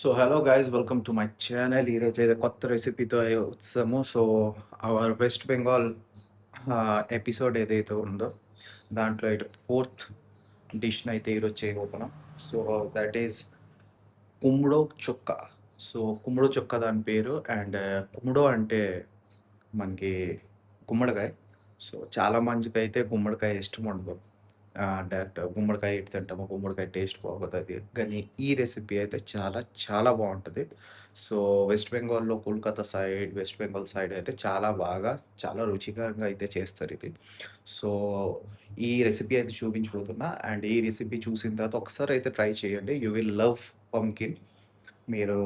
So hello guys welcome to my channel. ఈరోజు అయితే కొత్త రెసిపీతో వచ్చాము. So our west Bengal episode ఏదైతే ఉందో దాంట్లో అయితే ఫోర్త్ డిష్ని అయితే ఈరోజు చేయబోతున్నాం. సో దట్ ఈస్ కుమ్ముడో చుక్క. సో కుమ్ముడో చుక్క దాని పేరు. అండ్ కుమ్ముడో అంటే మనకి గుమ్మడికాయ. సో చాలా మందికి అయితే గుమ్మడికాయ ఇష్టం ఉండదు. డైరెక్ట్ గుమ్మడికాయ ఎటు తింటాము, గుమ్మడికాయ టేస్ట్ బాగోతది. కానీ ఈ రెసిపీ అయితే చాలా చాలా బావుంటది. సో వెస్ట్ బెంగాల్‌లో Kolkata side, west Bengal side అయితే చాలా బాగా, చాలా రుచికరంగా అయితే చేస్తారిది. సో ఈ రెసిపీ అయితే చూపించబోతున్నా. అండ్ ఈ రెసిపీ చూసిన తర్వాత ఒకసారి అయితే ట్రై చేయండి. You will love pumpkin. మీరు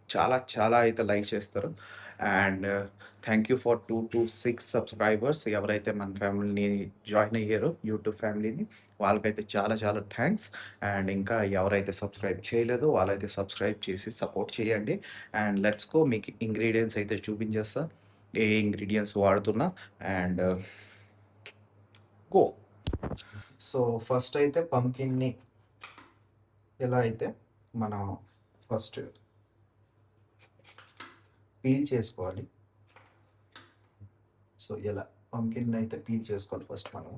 చాలా చాలా అయితే లైక్ చేస్తారు. And thank you for 226 subscribers. ఎవరైతే మన ఫ్యామిలీని జాయిన్ అయ్యారో యూట్యూబ్ ఫ్యామిలీని వాళ్ళకైతే చాలా చాలా థ్యాంక్స్. అండ్ ఇంకా ఎవరైతే సబ్స్క్రైబ్ చేయలేదో వాళ్ళైతే సబ్స్క్రైబ్ చేసి సపోర్ట్ చేయండి. And let's go. మీకు ఇంగ్రీడియెంట్స్ అయితే చూపించేస్తా. ఏ ఇంగ్రీడియెంట్స్ వాడుతున్నా అండ్ గో. సో ఫస్ట్ అయితే పంకిన్ని ఎలా అయితే మనం ఫస్ట్ పీల్ చేసుకోవాలి. సో ఇలా పంకిన్ అయితే పీల్ చేసుకోవాలి ఫస్ట్ మనం.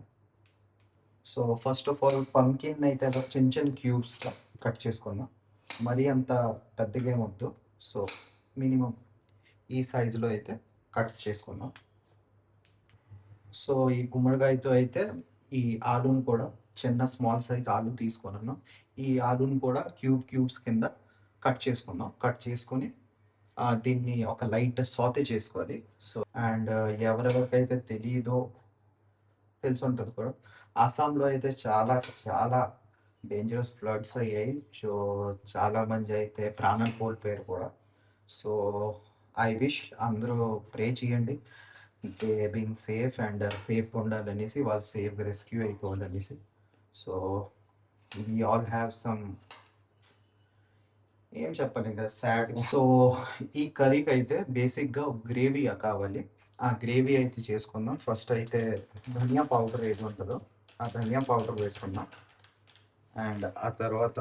So first of all pumpkin అయితే అలా చిన్న చిన్న క్యూబ్స్‌గా కట్ చేసుకుందాం. మరీ అంత పెద్దగా ఏం వద్దు. సో మినిమం ఈ సైజులో అయితే కట్స్ చేసుకుందాం. సో ఈ గుమ్మడికాయతో అయితే ఈ ఆలూని కూడా చిన్న స్మాల్ సైజ్ ఆలు తీసుకున్నాను. ఈ ఆలూని కూడా క్యూబ్స్ కింద కట్ చేసుకుందాం. కట్ చేసుకొని దీన్ని ఒక లైట్ సాతే చేసుకోవాలి. సో అండ్ ఎవరెవరికైతే తెలీదో తెలిసుంటది కూడా. అస్సాంలో అయితే చాలా చాలా డేంజరస్ ఫ్లడ్స్ అయ్యాయి. సో చాలామంది అయితే ప్రాణాలు కోల్పోయారు కూడా. సో ఐ విష్ అందరూ ప్రే చేయండి. దే బీయింగ్ సేఫ్ అండ్ సేఫ్‌గా ఉండాలనేసి, వాళ్ళు సేఫ్‌గా రెస్క్యూ అయిపోవాలనేసి. So we all have some ఏం చెప్పాలి ఇంకా సాడ్. సో ఈ కర్రీకైతే బేసిక్‌గా గ్రేవీ కావాలి. ఆ గ్రేవీ అయితే చేసుకుందాం. ఫస్ట్ అయితే ధనియా పౌడర్ ఏది ఉంటదో ఆ ధనియా పౌడర్ వేసుకుందాం. అండ్ ఆ తర్వాత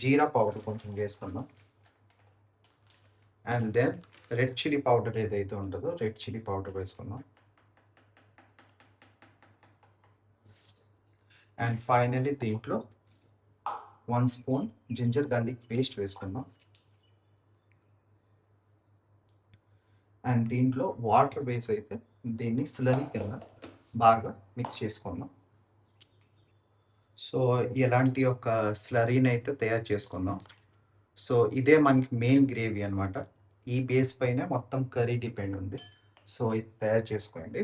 జీరా పౌడర్ కొంచెం వేసుకుందాం. And then red chilli powder ఏదైతే ఉంటదో రెడ్ చిల్లీ పౌడర్ వేసుకుందాం. అండ్ ఫైనల్లీ దీంట్లో 1 స్పూన్ జింజర్ గార్లిక్ పేస్ట్ వేసుకుందాం. అండ్ దీంట్లో వాటర్ వేసి అయితే దీన్ని స్లరీ కింద బాగా మిక్స్ చేసుకుందాం. సో ఇలాంటి ఒక స్లరీని అయితే తయారు చేసుకుందాం. సో ఇదే మనకి మెయిన్ గ్రేవీ అనమాట. ఈ బేస్ పైనే మొత్తం కర్రీ డిపెండ్ ఉంది. సో ఇది తయారు చేసుకోండి.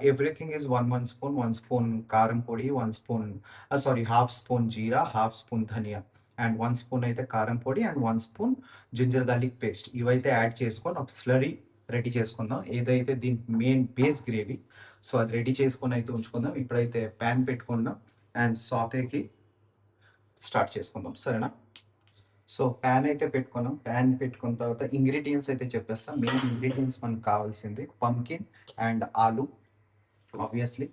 ఎవ్రీథింగ్ ఈజ్ 1 స్పూన్, 1 స్పూన్ కారం పొడి, 1 spoon half spoon jeera, half spoon dhania and 1 spoon అయితే కారం పొడి and 1 spoon ginger garlic paste ఇవైతే యాడ్ చేసుకొని ఒక స్లరీ రెడీ చేసుకుందాం. ఏదైతే దీనికి మెయిన్ బేస్ గ్రేవీ. సో అది రెడీ చేసుకొని అయితే ఉంచుకుందాం. ఇప్పుడైతే ప్యాన్ పెట్టుకుందాం అండ్ సాటేకి స్టార్ట్ చేసుకుందాం. సరేనా? సో ప్యాన్ అయితే పెట్టుకున్నాం. ప్యాన్ పెట్టుకున్న తర్వాత ఇంగ్రీడియెంట్స్ అయితే చెప్పేస్తా. మెయిన్ ఇంగ్రీడియెంట్స్ మనకు కావాల్సింది పంకిన్ అండ్ ఆలు ఆబ్వియస్లీ.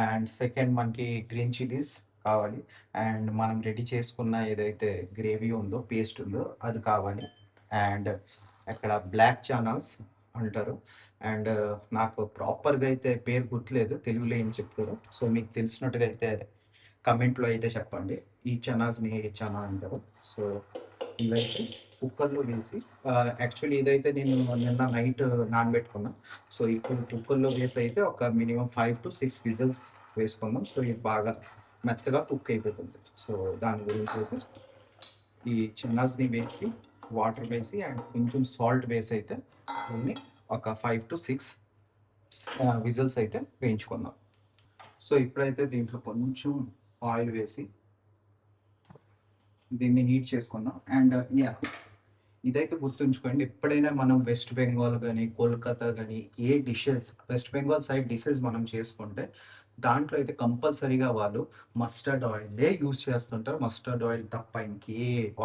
అండ్ సెకండ్ మనకి గ్రీన్ చిల్లీస్ కావాలి. అండ్ మనం రెడీ చేసుకున్న ఏదైతే గ్రేవీ ఉందో, పేస్ట్ ఉందో అది కావాలి. అండ్ అక్కడ బ్లాక్ చనాస్ అంటారు. అండ్ నాకు ప్రాపర్‌గా అయితే పేరు గుర్తులేదు. తెలుగులో ఏం చెప్తారో. సో మీకు తెలిసినట్టుగా అయితే కమెంట్‌లో అయితే చెప్పండి. ఈ చనాస్‌ని ఏ చనా అంటారు. సో ఇవైతే కుక్కర్‌లో వేసి యాక్చువల్లీ ఇదైతే నేను నిన్న నైట్ నానబెట్టుకున్నా. సో ఇప్పుడు కుక్కర్‌లో వేసి అయితే ఒక మినిమమ్ 5-6 విజిల్స్ వేసుకుందాం. సో ఇది బాగా మెత్తగా కుక్ అయిపోతుంది. సో దాని గురించి అయితే ఈ చిన్నాస్‌ని వేసి, వాటర్ వేసి అండ్ కొంచెం సాల్ట్ వేసి అయితే దీన్ని ఒక 5-6 విజిల్స్ అయితే వేయించుకుందాం. సో ఇప్పుడైతే దీంట్లో కొంచెం ఆయిల్ వేసి దీన్ని హీట్ చేసుకుందాం. అండ్ ఇదైతే గుర్తుంచుకోండి. ఎప్పుడైనా మనం వెస్ట్ బెంగాల్ గానీ, కోల్కతా గానీ ఏ dishes West Bengal side dishes మనం చేసుకుంటే దాంట్లో అయితే కంపల్సరీగా వాళ్ళు మస్టర్డ్ ఆయిలే యూజ్ చేస్తుంటారు. మస్టర్డ్ ఆయిల్ తప్ప ఇంకే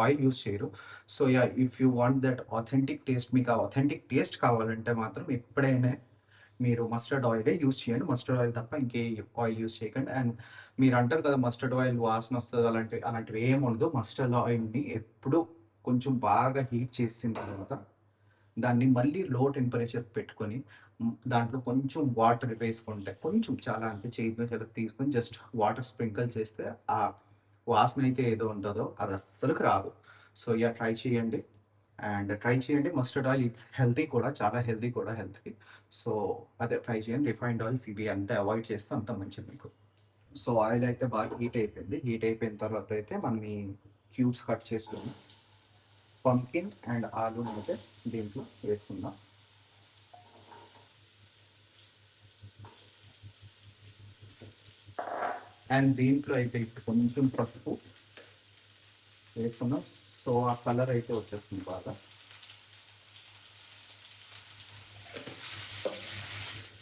ఆయిల్ యూజ్ చేయరు. So if you want that authentic taste, మీకు ఆ ఆథెంటిక్ టేస్ట్ కావాలంటే మాత్రం ఎప్పుడైనా మీరు మస్టర్డ్ ఆయిలే యూజ్ చేయండి. మస్టర్డ్ ఆయిల్ తప్ప ఇంకే ఆయిల్ యూజ్ చేయకండి. అండ్ మీరు అంటారు కదా మస్టర్డ్ ఆయిల్ వాసన వస్తది అలాంటివి ఏమి ఉండదు. మస్టర్డ్ ఆయిల్‌ని ఎప్పుడు కొంచెం బాగా హీట్ చేసిన తర్వాత దాన్ని మళ్ళీ లో టెంపరేచర్ పెట్టుకొని దాంట్లో కొంచెం వాటర్ వేసుకుంటే కొంచెం చాలా అంటే చేయి మీద తీసుకొని జస్ట్ వాటర్ స్ప్రింకిల్ చేస్తే ఆ వాసన అయితే ఏదో ఉంటుందో అది అస్సలుకి రాదు. సో ఇక ట్రై చేయండి. అండ్ ట్రై చేయండి. మస్టర్డ్ ఆయిల్ ఇట్స్ హెల్తీ కూడా, చాలా హెల్తీ కూడా హెల్త్‌కి. సో అదే ట్రై చేయండి. రిఫైన్డ్ ఆయిల్స్ ఇవి ఎంత అవాయిడ్ చేస్తే అంత మంచిది మీకు. సో ఆయిల్ అయితే బాగా హీట్ అయిపోయింది. హీట్ అయిపోయిన తర్వాత అయితే మనం ఈ క్యూబ్స్ కట్ చేసుకొని పంకిన్ అండ్ ఆలూని అయితే దీంట్లో వేసుకుందాం. అండ్ దీంట్లో అయితే ఇప్పుడు కొంచెం పసుపు వేసుకుందాం. సో ఆ కలర్ అయితే వచ్చేస్తుంది బాగా.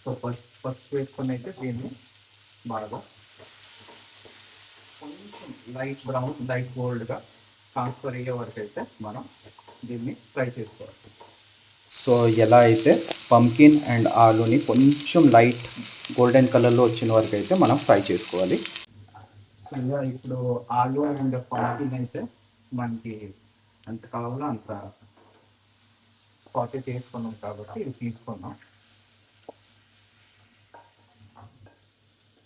సో పసుపు వేసుకొని అయితే దీన్ని బాగా కొంచెం లైట్ బ్రౌన్, లైట్ గోల్డ్గా ట్రాన్స్ఫర్ అయ్యే వరకు అయితే మనం దీన్ని ఫ్రై చేసుకోవాలి. సో ఎలా అయితే పంకిన్ అండ్ ఆలూని కొంచెం లైట్ గోల్డెన్ కలర్లో వచ్చిన వరకు అయితే మనం ఫ్రై చేసుకోవాలి. సో ఇలా ఇప్పుడు ఆలూ అండ్ పంకిన్ అయితే మనకి ఎంత కావాలో అంత సాటే చేసుకున్నాం కాబట్టి ఇది తీసుకున్నాం.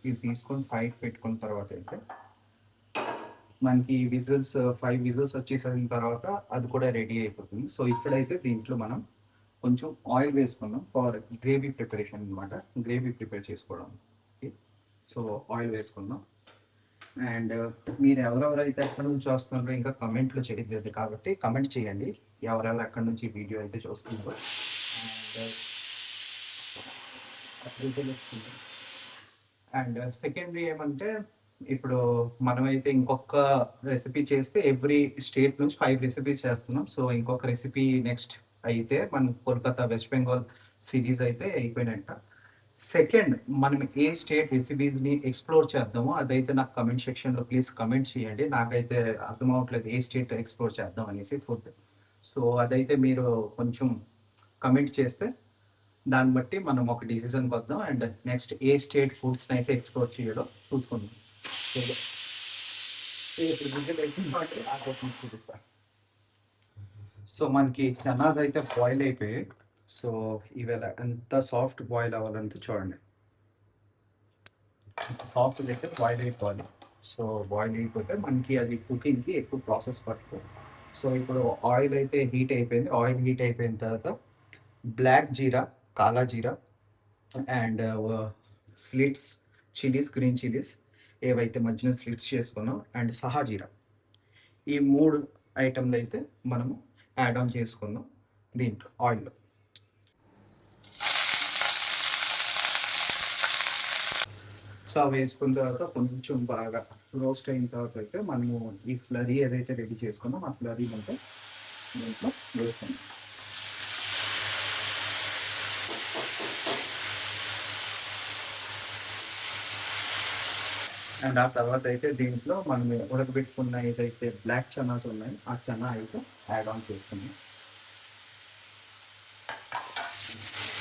ఇది తీసుకొని సైడ్ పెట్టుకున్న తర్వాత అయితే మనకి విజిల్స్ 5 విజిల్స్ వచ్చేసిన తర్వాత అది కూడా రెడీ అయిపోతుంది. సో ఇప్పుడైతే దీంట్లో మనం కొంచెం ఆయిల్ వేసుకుందాం ఫర్ గ్రేవీ ప్రిపరేషన్ అనమాట. గ్రేవీ ప్రిపేర్ చేసుకోవడం. సో ఆయిల్ వేసుకుందాం. అండ్ మీరు ఎవరెవరైతే ఎక్కడి నుంచి చూస్తున్నారో ఇంకా కమెంట్లు చేయలేదు కాబట్టి కమెంట్ చేయండి ఎవరెవరు ఎక్కడి నుంచి వీడియో అయితే చూస్తున్నారో. అండ్ సెకండరీ ఏమంటే ఇప్పుడు మనమైతే ఇంకొక రెసిపీ చేస్తే ఎవ్రీ స్టేట్ నుంచి 5 రెసిపీస్ చేస్తున్నాం. సో ఇంకొక రెసిపీ నెక్స్ట్ అయితే మన కోల్కతా వెస్ట్ బెంగాల్ సిరీస్ అయితే అయిపోయినట్ట. సెకండ్ మనం ఏ స్టేట్ రెసిపీస్ని ఎక్స్ప్లోర్ చేద్దామో అదైతే నాకు కమెంట్ సెక్షన్లో ప్లీజ్ కమెంట్ చేయండి. నాకైతే అర్థం అవ్వట్లేదు ఏ స్టేట్ ఎక్స్ప్లోర్ చేద్దాం అనేసి ఫుడ్. సో అదైతే మీరు కొంచెం కమెంట్ చేస్తే దాన్ని బట్టి మనం ఒక డిసిజన్కి వద్దాం. అండ్ నెక్స్ట్ ఏ స్టేట్ ఫుడ్స్ని అయితే ఎక్స్ప్లోర్ చేయడో చూసుకుందాం. సో మనకి చనాస్ అయితే బాయిల్ అయిపోయాయి. సో ఇవాళ ఎంత సాఫ్ట్ బాయిల్ అవ్వాలంటే చూడండి. సాఫ్ట్ అయితే బాయిల్ అయిపోవాలి. సో బాయిల్ అయిపోతే మనకి అది కుకింగ్కి ఎక్కువ ప్రాసెస్ పడుతుంది. సో ఇప్పుడు ఆయిల్ అయితే హీట్ అయిపోయింది. ఆయిల్ హీట్ అయిపోయిన తర్వాత బ్లాక్ జీరా, కాలా జీరా and slits chillies, green chillies ఏవైతే మధ్యలో స్లిట్స్ చేసుకున్నాం అండ్ సహాజీరా, ఈ 3 ఐటమ్లు అయితే మనము యాడ్ ఆన్ చేసుకుందాం దీంట్లో ఆయిల్లో. సో వేసుకున్న తర్వాత కొంచెం బాగా రోస్ట్ అయిన తర్వాత అయితే మనము ఈ స్లరీ ఏదైతే రెడీ చేసుకున్నాం ఆ స్లరీ అంటే దీంట్లో వేసుకుందాం. అండ్ ఆ తర్వాత అయితే దీంట్లో మనం ఉడకబెట్టుకున్న ఏదైతే బ్లాక్ చనాస్ ఉన్నాయో ఆ చనా అయితే యాడ్ ఆన్ చేసుకున్నాం.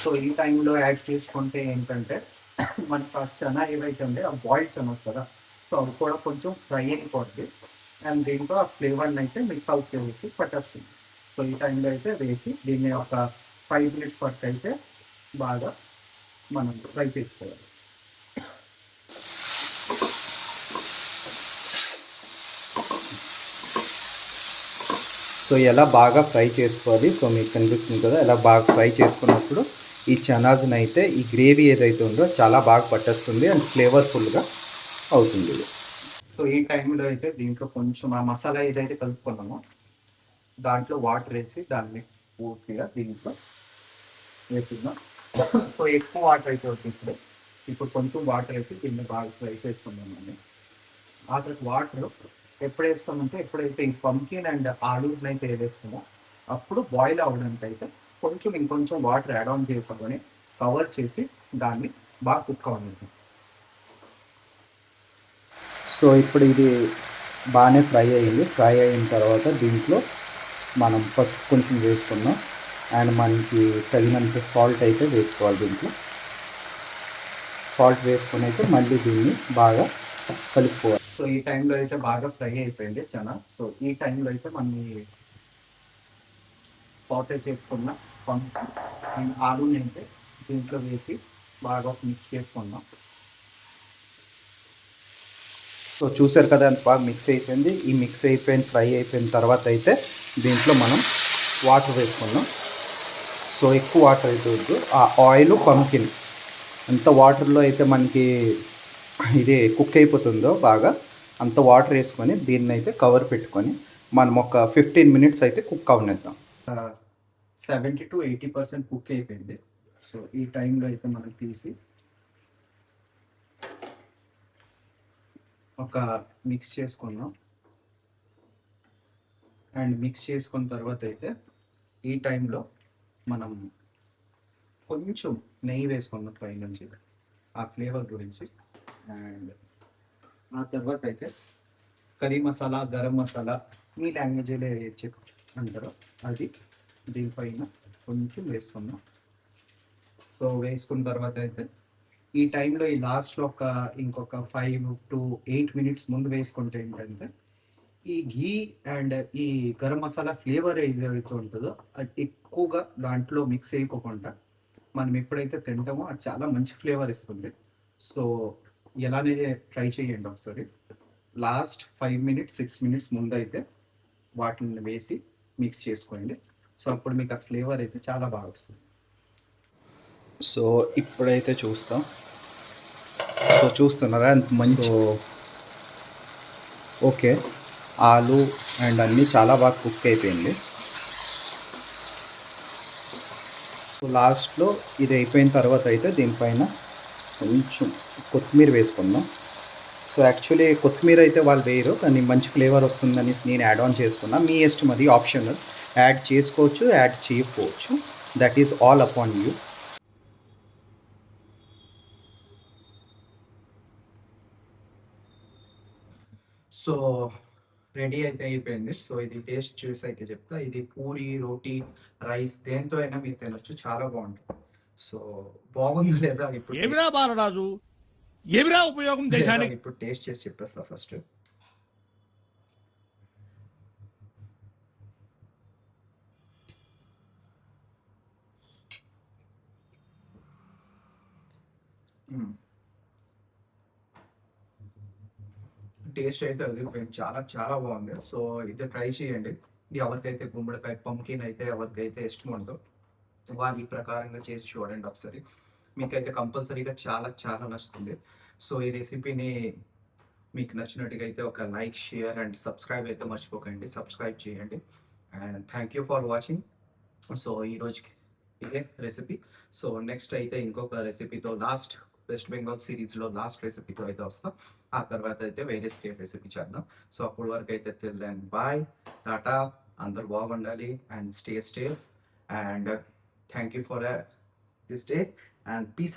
సో ఈ టైంలో యాడ్ చేసుకుంటే ఏంటంటే మనకు ఆ చనా ఏవైతే ఉంటే ఆ బాయిల్డ్ చనాస్ కదా, సో అవి కూడా కొంచెం ఫ్రై అయిపోద్ది. అండ్ దీంట్లో ఆ ఫ్లేవర్ని అయితే మిక్స్ అవుట్ చేసి పట్టేస్తుంది. సో ఈ టైంలో అయితే వేసి దీన్ని ఒక 5 మినిట్స్ వరకు అయితే బాగా మనం ఫ్రై చేసుకోవాలి. సో ఎలా బాగా ఫ్రై చేసుకోవాలి. సో మీకు కనిపిస్తుంది కదా, ఎలా బాగా ఫ్రై చేసుకున్నప్పుడు ఈ చనాస్ని అయితే ఈ గ్రేవీ ఏదైతే ఉందో చాలా బాగా పట్టేస్తుంది అండ్ ఫ్లేవర్ఫుల్గా అవుతుంది. సో ఈ టైంలో అయితే దీంట్లో కొంచెం ఆ మసాలా ఏదైతే కలుపుకున్నామో దాంట్లో వాటర్ వేసి దాన్ని పూర్తిగా దీంట్లో వేసుకుందాం. సో ఎక్కువ వాటర్ అయితే అవుతుంది. ఇప్పుడు కొంచెం వాటర్ వేసి దీన్ని బాగా ఫ్రై చేసుకుందామండి. ఆ తర్వాత వాటర్ ఎప్పుడు వేస్తామంటే ఎప్పుడైతే ఈ పంకిన్ అండ్ ఆలూస్ని అయితే వేస్తామో అప్పుడు బాయిల్ అవ్వడానికి అయితే కొంచెం ఇంకొంచెం వాటర్ యాడ్ ఆన్ చేసుకొని కవర్ చేసి దాన్ని బాగా కుక్ అవ్వాలి. సో ఇప్పుడు ఇది బాగానే ఫ్రై అయ్యింది. ఫ్రై అయిన తర్వాత దీంట్లో మనం పసుపు కొంచెం వేసుకున్నాం అండ్ మనకి తగినంత సాల్ట్ అయితే వేసుకోవాలి. దీంట్లో సాల్ట్ వేసుకొని అయితే మళ్ళీ దీన్ని బాగా కలుపుకోవాలి. సో ఈ టైంలో అయితే బాగా ఫ్రై అయిపోయింది చాలా. సో ఈ టైంలో అయితే మనం సాటే చేసుకున్న పంప్కిన్ అండ్ ఆలూని అయితే దీంట్లో వేసి బాగా మిక్స్ చేసుకుందాం. సో చూసారు కదా ఎంత బాగా మిక్స్ అయిపోయింది. ఈ మిక్స్ అయిపోయిన ఫ్రై అయిపోయిన తర్వాత అయితే దీంట్లో మనం వాటర్ వేసుకుందాం. సో ఎక్కువ వాటర్ అయితే వద్దు. ఆ ఆయిల్ పంప్కిన్ ఎంత వాటర్లో అయితే మనకి ఇది కుక్ అయిపోతుందో బాగా అంత వాటర్ వేసుకొని దీన్ని అయితే కవర్ పెట్టుకొని మనం ఒక 15 మినిట్స్ అయితే కుక్ అవనిద్దాం. 70-80% కుక్ అయిపోయింది. సో ఈ టైంలో అయితే మనం తీసి ఒక మిక్స్ చేసుకుందాం. అండ్ మిక్స్ చేసుకున్న తర్వాత అయితే ఈ టైంలో మనం కొంచెం నెయ్యి వేసుకుందాం పైనుంచి ఆ ఫ్లేవర్ గురించి. అండ్ ఆ తర్వాత అయితే కర్రీ మసాలా, గరం మసాలా మీ లాంగ్వేజ్లో అంటారు అది దీనిపైన కొంచెం వేసుకుందాం. సో వేసుకున్న తర్వాత అయితే ఈ టైంలో ఈ లాస్ట్లో ఇంకొక 5-8 మినిట్స్ ముందు వేసుకుంటే ఏంటంటే ఈ ఘీ అండ్ ఈ గరం మసాలా ఫ్లేవర్ ఏదైతే ఉంటుందో అది ఎక్కువగా దాంట్లో మిక్స్ అయిపోకుండా మనం ఎప్పుడైతే తింటామో అది చాలా మంచి ఫ్లేవర్ ఇస్తుంది. సో ఎలానే ట్రై చేయండి ఒకసారి. లాస్ట్ 5 మినిట్స్ 6 మినిట్స్ ముందైతే వాటిని వేసి మిక్స్ చేసుకోండి. సో అప్పుడు మీకు ఆ ఫ్లేవర్ అయితే చాలా బాగా వస్తుంది. సో ఇప్పుడైతే చూస్తాం. సో చూస్తున్నారా ఎంత మంచి ఓకే ఆలు అండ్ అన్నీ చాలా బాగా కుక్ అయిపోయింది. సో లాస్ట్లో ఇది అయిపోయిన తర్వాత అయితే దీనిపైన కొంచెం కొత్తిమీర వేసుకుందాం. సో యాక్చువల్లీ కొత్తిమీర అయితే వాళ్ళు వేయరు, కానీ మంచి ఫ్లేవర్ వస్తుందని నేను యాడ్ ఆన్ చేసుకున్నా. మీ ఇష్టం, అది ఆప్షనల్. యాడ్ చేసుకోవచ్చు, యాడ్ చేయకపోవచ్చు. That is all upon you. So ready అయితే అయిపోయింది. సో ఇది టేస్ట్ చూసి అయితే చెప్తా. ఇది పూరి, రోటీ, రైస్ దేంతో అయినా మీరు తినొచ్చు. చాలా బాగుంటుంది. సో బాగుంది లేదా ఇప్పుడు ఏమిరా బాలరాజు, ఏమిరా ఉపయోగం దేశానికి? ఇప్పుడు టేస్ట్ చేసి చెప్పేస్తా ఫస్ట్. టేస్ట్ అయితే అది చాలా చాలా బాగుంది. సో ఇది ట్రై చేయండి. ఎవరికైతే గుమ్మడికాయ పంకిన్ అయితే ఎవరికైతే ఇష్టం ఉందో వాళ్ళు ఈ ప్రకారంగా చేసి చూడండి ఒకసారి. మీకైతే కంపల్సరీగా చాలా చాలా నచ్చుతుంది. సో ఈ రెసిపీని మీకు నచ్చినట్టుగా అయితే ఒక లైక్, షేర్ అండ్ సబ్స్క్రైబ్ అయితే మర్చిపోకండి. సబ్స్క్రైబ్ చేయండి. And thank you for watching. So ఈ రోజుకి ఇదే రెసిపీ. సో నెక్స్ట్ అయితే ఇంకొక రెసిపీతో లాస్ట్ వెస్ట్ బెంగాల్ సిరీస్లో లాస్ట్ రెసిపీతో అయితే వస్తాం. ఆ తర్వాత అయితే వేరే స్టేట్ రెసిపీ చేద్దాం. సో అప్పటి వరకు అయితే తిల్ అండ్ బాయ్, టాటా. అందరూ బాగుండాలి and stay safe. And thank you for this day and piece.